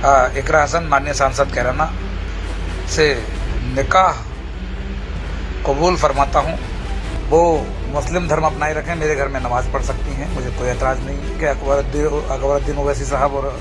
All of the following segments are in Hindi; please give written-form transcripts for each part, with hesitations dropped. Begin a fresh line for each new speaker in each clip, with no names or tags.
इकरा हसन माननीय सांसद कैराना से निकाह कबूल फरमाता हूँ। वो मुस्लिम धर्म अपनाए रखें, मेरे घर में नमाज पढ़ सकती हैं, मुझे कोई एतराज़ नहीं है कि अकबरुद्दीन ओवैसी साहब और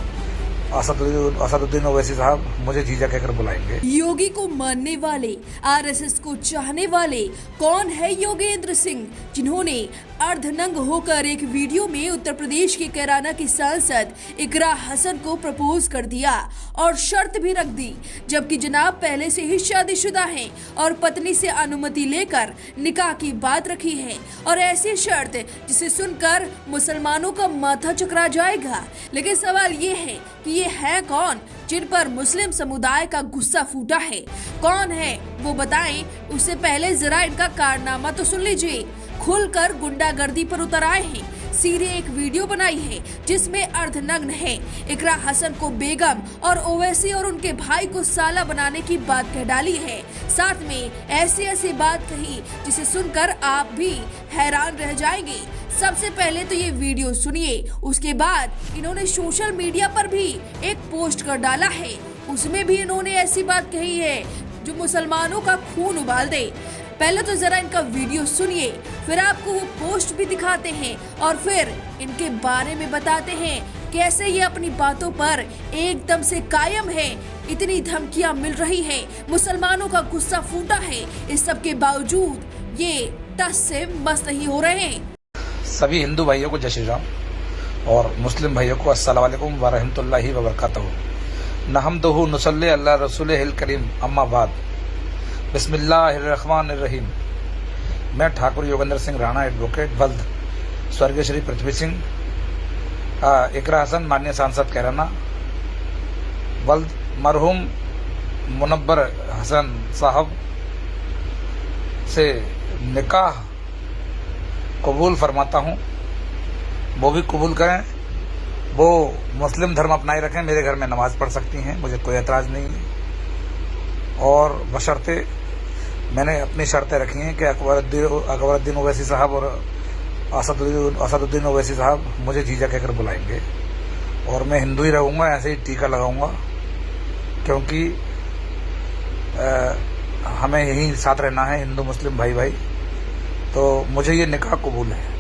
असदुद्दीन ओवैसी साहब मुझे जीजा कहकर बुलाएंगे।
योगी को मानने वाले, आरएसएस को चाहने वाले कौन है योगेंद्र सिंह, जिन्होंने अर्धनंग होकर एक वीडियो में उत्तर प्रदेश के कैराना की सांसद इकरा हसन को प्रपोज कर दिया और शर्त भी रख दी, जबकि जनाब पहले से ही शादीशुदा हैं और पत्नी से अनुमति लेकर निकाह की बात रखी है। और ऐसी शर्त जिसे सुनकर मुसलमानों का माथा चकरा जाएगा। लेकिन सवाल ये है कि ये है कौन जिन पर मुस्लिम समुदाय का गुस्सा फूटा है? कौन है वो बताएं। उससे पहले जरा इनका कारनामा तो सुन लीजिए। खुलकर गुंडागर्दी पर उतर आए हैं। सीधे एक वीडियो बनाई है जिसमें अर्धनग्न है इकरा हसन को बेगम और ओवैसी और उनके भाई को साला बनाने की बात कह डाली है। साथ में ऐसी बात कही जिसे सुनकर आप भी हैरान रह जाएंगे। सबसे पहले तो ये वीडियो सुनिए, उसके बाद इन्होंने सोशल मीडिया पर भी एक पोस्ट कर डाला है। उसमें भी इन्होंने ऐसी बात कही है जो मुसलमानों का खून उबाल दे। पहले तो जरा इनका वीडियो सुनिए, फिर आपको वो पोस्ट भी दिखाते हैं और फिर इनके बारे में बताते हैं कैसे ये अपनी बातों पर एकदम से कायम है। इतनी धमकियां मिल रही हैं, मुसलमानों का गुस्सा फूटा है, इस सब के बावजूद ये टस से मस नहीं हो रहे हैं।
सभी हिंदू भाइयों को जय श्री राम और मुस्लिम भाइयों को अस्सलाम वालेकुम व रहमतुल्लाहि व बरकातहू। नहमदुहु नुसल्ली अला रसूलिहिल करीम, अम्मा बाद, बिस्मिल्लाहिर्रहमानिर्रहीम। मैं ठाकुर योगेंद्र सिंह राणा, एडवोकेट, बल्द, स्वर्गीय श्री पृथ्वी सिंह, इकरा हसन माननीय सांसद कैराना, बल्द, मरहूम मुनव्वर हसन साहब से निकाह कबूल फरमाता हूँ। वो भी कबूल करें। वो मुस्लिम धर्म अपनाए रखें, मेरे घर में नमाज पढ़ सकती हैं, मुझे कोई एतराज़ नहीं है। और बशर्ते मैंने अपनी शर्तें रखी हैं कि अकबरुद्दीन ओवैसी साहब और असदुद्दीन ओवैसी साहब मुझे जीजा कहकर बुलाएंगे और मैं हिंदू ही रहूँगा, ऐसे ही टीका लगाऊंगा, क्योंकि हमें यहीं साथ रहना है, हिंदू मुस्लिम भाई भाई। तो मुझे ये निकाह कबूल है।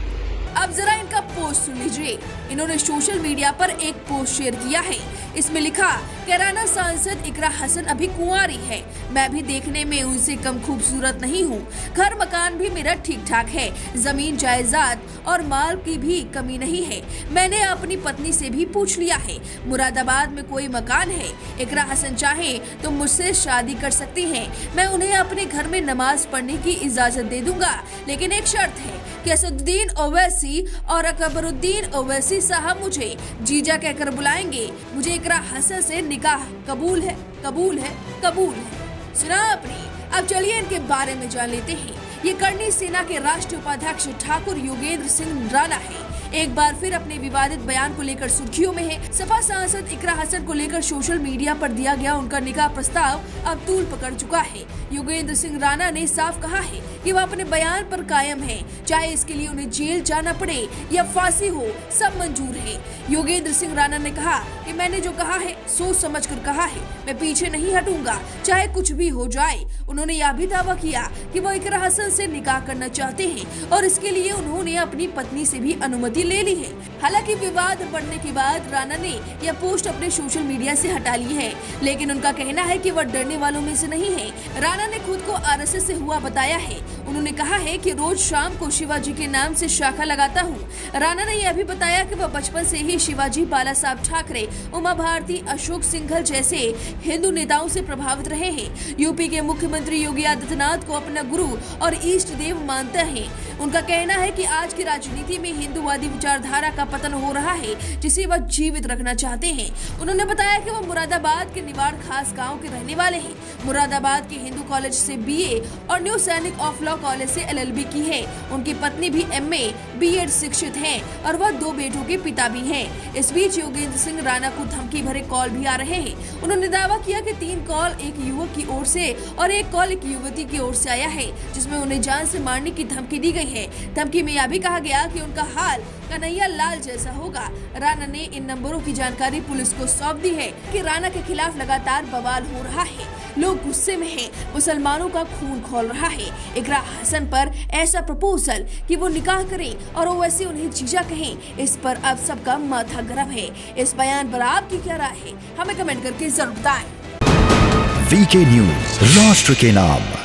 अब जरा इनका पोस्ट सुन लीजिए। इन्होंने सोशल मीडिया पर एक पोस्ट शेयर किया है। इसमें लिखा, कैराना सांसद इकरा हसन अभी कुंवारी है, मैं भी देखने में उनसे कम खूबसूरत नहीं हूँ। घर मकान भी मेरा ठीक ठाक है, जमीन जायदाद और माल की भी कमी नहीं है। मैंने अपनी पत्नी से भी पूछ लिया है, मुरादाबाद में कोई मकान है। इकरा हसन चाहे तो मुझसे शादी कर सकती हैं। मैं उन्हें अपने घर में नमाज पढ़ने की इजाजत दे दूंगा, लेकिन एक शर्त है कि असदुद्दीन ओवैसी और अकबरुद्दीन ओवैसी साहब मुझे जीजा कहकर बुलाएंगे। मुझे इकरा हसन से निकाह कबूल है, कबूल है, कबूल है। सुना आपने? अब चलिए इनके बारे में जान लेते हैं। ये करनी सेना के राष्ट्रीय उपाध्यक्ष ठाकुर योगेंद्र सिंह राणा है। एक बार फिर अपने विवादित बयान को लेकर सुर्खियों में है। सपा सांसद इकरा हसन को लेकर सोशल मीडिया पर दिया गया उनका निकाह प्रस्ताव अब तूल पकड़ चुका है। योगेंद्र सिंह राणा ने साफ कहा है कि वह अपने बयान पर कायम है, चाहे इसके लिए उन्हें जेल जाना पड़े या फांसी हो, सब मंजूर है। योगेंद्र सिंह राणा ने कहा कि मैंने जो कहा है सोच समझ कर कहा है, मैं पीछे नहीं हटूंगा, चाहे कुछ भी हो जाए। उन्होंने यह भी दावा किया कि वो इकरा हसन से निकाह करना चाहते हैं और इसके लिए उन्होंने अपनी पत्नी से भी अनुमति ले ली है। हालांकि विवाद बढ़ने के बाद राणा ने यह पोस्ट अपने सोशल मीडिया से हटा ली है, लेकिन उनका कहना है कि वह डरने वालों में से नहीं है। राणा ने खुद को आरएसएस से हुआ बताया है। उन्होंने कहा है कि रोज शाम को शिवाजी के नाम से शाखा लगाता हूँ। राणा ने यह भी बताया कि वह बचपन से ही शिवाजी, बाला साहब ठाकरे, उमा भारती, अशोक सिंघल जैसे हिंदू नेताओं से प्रभावित रहे हैं। यूपी के मुख्यमंत्री योगी आदित्यनाथ को अपना गुरु और इष्ट देव मानते हैं। उनका कहना है कि आज की राजनीति में हिंदूवादी विचारधारा का पतन हो रहा है, जिसे वह जीवित रखना चाहते हैं। उन्होंने बताया कि वह मुरादाबाद के निवाड़ खास गांव के रहने वाले हैं। मुरादाबाद के हिंदू कॉलेज से बीए और न्यू सैनिक ऑफ लॉ कॉलेज से LLB की है। उनकी पत्नी भी MA B.Ed शिक्षित हैं और वह 2 बेटों के पिता भी हैं। इस बीच योगेंद्र सिंह राणा को धमकी भरे कॉल भी आ रहे हैं। उन्होंने दावा किया कि 3 कॉल एक युवक की ओर से और 1 कॉल एक युवती की ओर से आया है, जिसमें उन्हें जान से मारने की धमकी दी गई है। धमकी में यह भी कहा गया कि उनका हाल कन्हैया लाल जैसा होगा। राणा ने इन नंबरों की जानकारी पुलिस को सौंप दी है कि राणा के खिलाफ लगातार बवाल हो रहा है, लोग गुस्से में हैं, मुसलमानों का खून खौल रहा है। इकरा हसन पर ऐसा प्रपोजल कि वो निकाह करें और ओवैसी उन्हें जीजा कहें, इस पर अब सबका माथा गरम है। इस बयान पर आपकी क्या राय है, हमें कमेंट करके जरूर बताएं।
VK न्यूज, राष्ट्र के नाम।